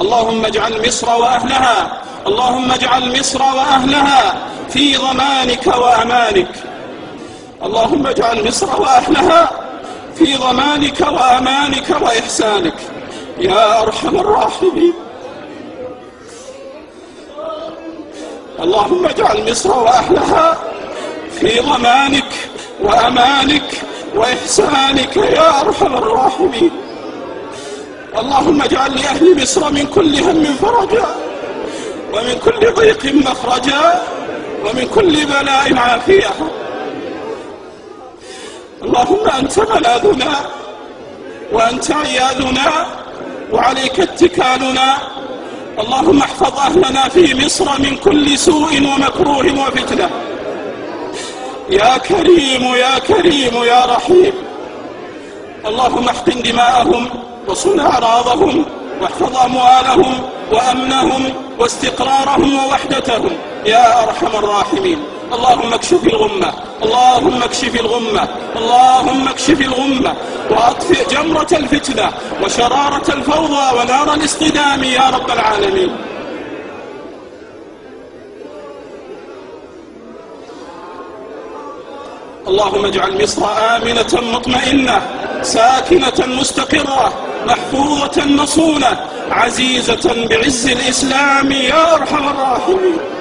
اللهم اجعل مصر وأهلها، اللهم اجعل مصر وأهلها في ضمانك وأمانك. اللهم اجعل مصر وأهلها في ضمانك وأمانك وإحسانك يا أرحم الراحمين. اللهم اجعل مصر وأهلها في ضمانك وأمانك وإحسانك يا أرحم الراحمين. اللهم اجعل لأهل مصر من كل هم فرجا، ومن كل ضيق مخرجا، ومن كل بلاء عافية. اللهم أنت ملاذنا وأنت عيادنا وعليك اتكالنا. اللهم احفظ أهلنا في مصر من كل سوء ومكروه وفتنة يا كريم يا كريم يا رحيم. اللهم احقن دماءهم وصن أعراضهم واحفظ أموالهم وأمنهم واستقرارهم ووحدتهم يا أرحم الراحمين. اللهم اكشف الغمة، اللهم اكشف الغمة، اللهم اكشف الغمة وأطفئ جمرة الفتنة وشرارة الفوضى ونار الاصطدام يا رب العالمين. اللهم اجعل مصر آمنة مطمئنة ساكنة مستقرة محفوظة مصونة عزيزة بعز الإسلام يا أرحم الراحمين.